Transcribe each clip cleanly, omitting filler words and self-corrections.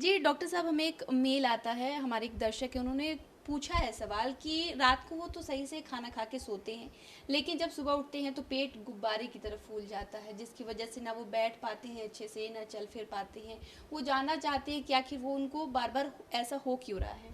जी, doctor साहब हमें एक मेल आता है, हमारे एक दर्शक हैं, उन्होंने पूछा है सवाल कि रात को वो तो सही से खाना खा के सोते हैं, लेकिन जब सुबह उठते हैं तो पेट गुब्बारे की तरह फूल जाता है, जिसकी वजह से ना वो बैठ पाते हैं अच्छे से, ना चल फिर पाते हैं। वो जानना चाहते हैं कि आखिर वो उनको बार-बार ऐसा हो क्यों रहा है?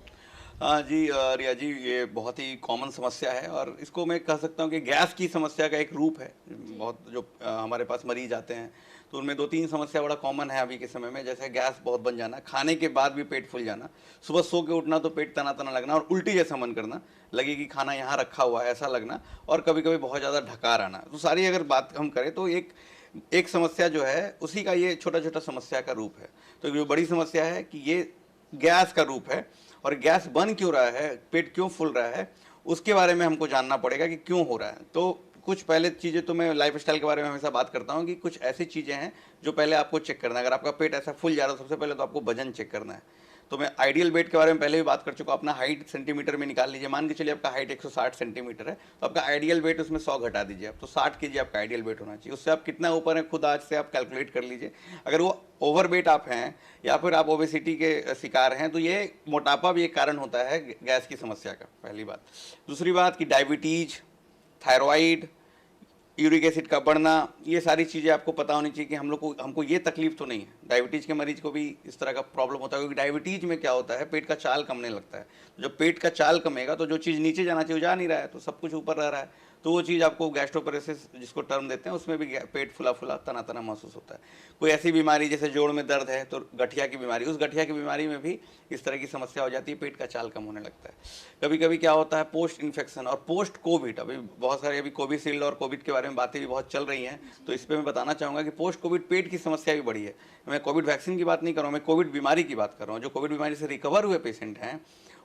हाँ जी, रिया जी, ये बहुत ही कॉमन समस्या है और इसको मैं कह सकता हूँ कि गैस की समस्या का एक रूप है। जी, बहुत जो हमारे पास मरीज आते हैं तो उनमें दो तीन समस्या बड़ा कॉमन है अभी के समय में। जैसे गैस बहुत बन जाना, खाने के बाद भी पेट फूल जाना, सुबह सो के उठना तो पेट तना तना लगना और उल्टी जैसा मन करना, लगे कि खाना यहाँ रखा हुआ है ऐसा लगना, और कभी कभी बहुत ज़्यादा ढकार आना। तो सारी अगर बात हम करें तो एक एक समस्या जो है उसी का ये छोटा छोटा समस्या का रूप है। तो जो बड़ी समस्या है कि ये गैस का रूप है, और गैस बन क्यों रहा है, पेट क्यों फूल रहा है, उसके बारे में हमको जानना पड़ेगा कि क्यों हो रहा है। तो कुछ पहले चीज़ें, तो मैं लाइफ स्टाइल के बारे में हमेशा बात करता हूँ कि कुछ ऐसी चीज़ें हैं जो पहले आपको चेक करना है। अगर आपका पेट ऐसा फूल जा रहा है, सबसे पहले तो आपको वजन चेक करना है। तो मैं आइडियल वेट के बारे में पहले भी बात कर चुका हूँ। अपना हाइट सेंटीमीटर में निकाल लीजिए। मान के चलिए आपका हाइट 160 सेंटीमीटर है, तो आपका आइडियल वेट उसमें 100 घटा दीजिए आप, तो 60 केजी आपका आइडियल वेट होना चाहिए। उससे आप कितना ऊपर हैं खुद आज से आप कैलकुलेट कर लीजिए। अगर वो ओवर वेट आप हैं या फिर आप ओबेसिटी के शिकार हैं, तो ये मोटापा भी एक कारण होता है गैस की समस्या का, पहली बात। दूसरी बात कि डायबिटीज, थायराइड, यूरिक एसिड का बढ़ना, ये सारी चीज़ें आपको पता होनी चाहिए कि हमको ये तकलीफ तो नहीं है। डायबिटीज़ के मरीज को भी इस तरह का प्रॉब्लम होता है, क्योंकि डायबिटीज़ में क्या होता है, पेट का चाल कमने लगता है। जब पेट का चाल कमेगा तो जो चीज़ नीचे जाना चाहिए वो जा नहीं रहा है, तो सब कुछ ऊपर रह रहा है। तो वो चीज़ आपको गैस्ट्रोपेरेसिस जिसको टर्म देते हैं, उसमें भी पेट फुला फुला तना तना महसूस होता है। कोई ऐसी बीमारी जैसे जोड़ में दर्द है तो गठिया की बीमारी, उस गठिया की बीमारी में भी इस तरह की समस्या हो जाती है, पेट का चाल कम होने लगता है। कभी कभी क्या होता है, पोस्ट इन्फेक्शन और पोस्ट कोविड, अभी बहुत सारे अभी कोविशील्ड और कोविड के बारे में बातें भी बहुत चल रही हैं, तो इस पर मैं बताना चाहूँगा कि पोस्ट कोविड पेट की समस्या भी बढ़ी है। मैं कोविड वैक्सीन की बात नहीं कर रहा हूँ, मैं कोविड बीमारी की बात कर रहा हूँ। जो कोविड बीमारी से रिकवर हुए पेशेंट हैं,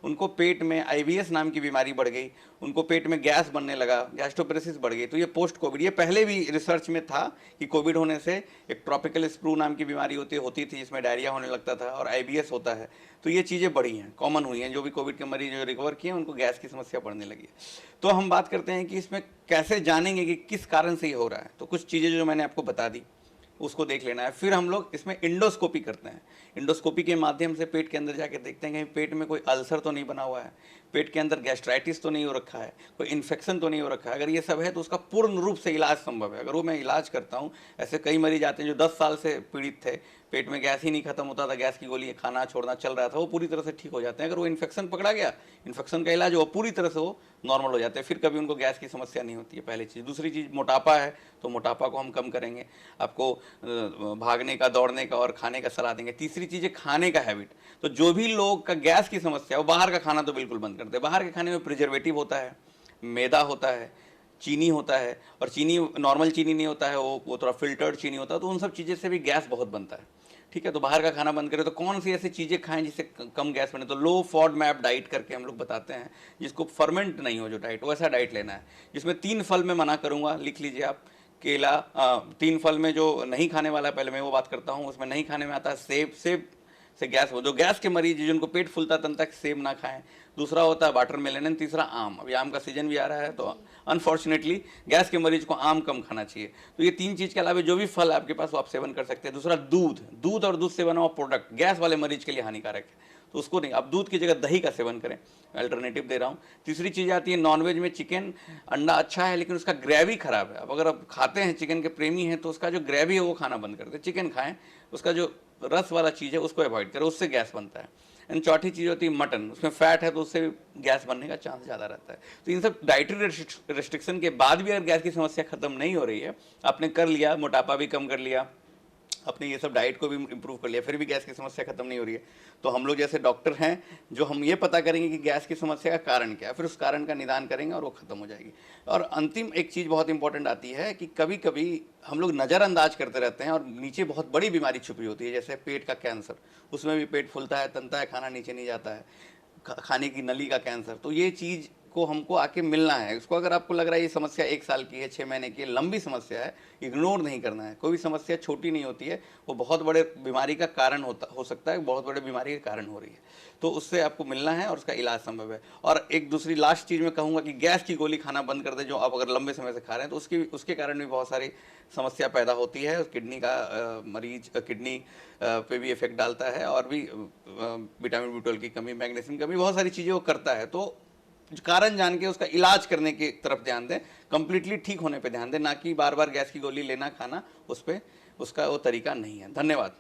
उनको पेट में आईबीएस नाम की बीमारी बढ़ गई, उनको पेट में गैस बनने लगा, गैस्ट्रोपेरेसिस बढ़ गई। तो ये पोस्ट कोविड, ये पहले भी रिसर्च में था कि कोविड होने से एक ट्रॉपिकल स्प्रू नाम की बीमारी होती थी, जिसमें डायरिया होने लगता था, और आईबीएस होता है। तो ये चीज़ें बढ़ी हैं, कॉमन हुई हैं। जो भी कोविड के मरीज जो रिकवर किए उनको गैस की समस्या बढ़ने लगी है। तो हम बात करते हैं कि इसमें कैसे जानेंगे कि किस कारण से ये हो रहा है। तो कुछ चीज़ें जो मैंने आपको बता दी उसको देख लेना है। फिर हम लोग इसमें इंडोस्कोपी करते हैं। इंडोस्कोपी के माध्यम से पेट के अंदर जाके देखते हैं कि पेट में कोई अल्सर तो नहीं बना हुआ है, पेट के अंदर गैस्ट्राइटिस तो नहीं हो रखा है, कोई इन्फेक्शन तो नहीं हो रखा है। अगर ये सब है तो उसका पूर्ण रूप से इलाज संभव है। अगर वो मैं इलाज करता हूँ, ऐसे कई मरीज आते हैं जो 10 साल से पीड़ित थे, पेट में गैस ही नहीं खत्म होता था, गैस की गोली खाना छोड़ना चल रहा था, वो पूरी तरह से ठीक हो जाते हैं। अगर वो इन्फेक्शन पकड़ा गया, इन्फेक्शन का इलाज, वो पूरी तरह से वो नॉर्मल हो जाते हैं, फिर कभी उनको गैस की समस्या नहीं होती है। पहली चीज़। दूसरी चीज़, मोटापा है तो मोटापा को हम कम करेंगे, आपको भागने का, दौड़ने का और खाने का सलाह देंगे। तीसरी चीज़ है खाने का हैबिट। तो जो भी लोग का गैस की समस्या है वो बाहर का खाना तो बिल्कुल बंद कर दे। बाहर के खाने में प्रिजर्वेटिव होता है, मैदा होता है, चीनी होता है, और चीनी नॉर्मल चीनी नहीं होता है, वो थोड़ा फिल्टर्ड चीनी होता है। तो उन सब चीज़ें से भी गैस बहुत बनता है। ठीक है, तो बाहर का खाना बंद करें। तो कौन सी ऐसी चीज़ें खाएं जिससे कम गैस बने? तो लो फॉड मैप डाइट करके हम लोग बताते हैं, जिसको फर्मेंट नहीं हो जो डाइट, वैसा डाइट लेना है। जिसमें 3 फल मैं मना करूँगा, लिख लीजिए आप। केला, 3 फल में जो नहीं खाने वाला है, पहले मैं वो बात करता हूँ। उसमें नहीं खाने में आता है सेब। सेब से गैस हो, जो गैस के मरीज जिनको पेट फूलता तन तक सेब ना खाएं। दूसरा होता है वाटरमेलन, तीसरा आम। अभी आम का सीजन भी आ रहा है, तो जी, अनफॉर्चुनेटली गैस के मरीज को आम कम खाना चाहिए। तो ये 3 चीज़ के अलावा जो भी फल आपके पास वो आप सेवन कर सकते हैं। दूसरा दूध, दूध और दूध से बना हुआ प्रोडक्ट गैस वाले मरीज के लिए हानिकारक है, तो उसको नहीं। आप दूध की जगह दही का सेवन करें, अल्टरनेटिव दे रहा हूँ। तीसरी चीज़ आती है नॉनवेज में। चिकन, अंडा अच्छा है लेकिन उसका ग्रेवी खराब है। अब अगर आप खाते हैं, चिकन के प्रेमी हैं, तो उसका जो ग्रेवी है वो खाना बंद कर दें। चिकन खाएं, उसका जो रस वाला चीज़ है उसको अवॉइड करें, उससे गैस बनता है। एंड चौथी चीज़ होती है मटन, उसमें फैट है तो उससे भी गैस बनने का चांस ज़्यादा रहता है। तो इन सब डाइटरी रेस्ट्रिक्शन के बाद भी अगर गैस की समस्या खत्म नहीं हो रही है, आपने कर लिया, मोटापा भी कम कर लिया, अपने ये सब डाइट को भी इम्प्रूव कर लिया, फिर भी गैस की समस्या खत्म नहीं हो रही है, तो हम लोग जैसे डॉक्टर हैं जो हम ये पता करेंगे कि गैस की समस्या का कारण क्या है, फिर उस कारण का निदान करेंगे और वो खत्म हो जाएगी। और अंतिम एक चीज़ बहुत इंपॉर्टेंट आती है कि कभी कभी हम लोग नज़रअंदाज करते रहते हैं और नीचे बहुत बड़ी बीमारी छुपी होती है, जैसे पेट का कैंसर। उसमें भी पेट फूलता है, तनता है, खाना नीचे नहीं जाता है, खाने की नली का कैंसर। तो ये चीज़ को हमको आके मिलना है। इसको अगर आपको लग रहा है ये समस्या 1 साल की है, 6 महीने की है, लंबी समस्या है, इग्नोर नहीं करना है। कोई भी समस्या छोटी नहीं होती है, वो बहुत बड़े बीमारी का कारण हो सकता है, बहुत बड़े बीमारी का कारण हो रही है। तो उससे आपको मिलना है और उसका इलाज संभव है। और एक दूसरी लास्ट चीज़ मैं कहूँगा कि गैस की गोली खाना बंद कर दें, जो आप अगर लंबे समय से खा रहे हैं, तो उसके कारण भी बहुत सारी समस्या पैदा होती है। किडनी का मरीज किडनी पे भी इफेक्ट डालता है, और भी विटामिन B12 की कमी, मैग्नीशियम की कमी, बहुत सारी चीज़ें वो करता है। तो कारण जान के उसका इलाज करने की तरफ ध्यान दें, कंप्लीटली ठीक होने पे ध्यान दें, ना कि बार बार गैस की गोली लेना खाना, उस पे उसका वो तरीका नहीं है। धन्यवाद।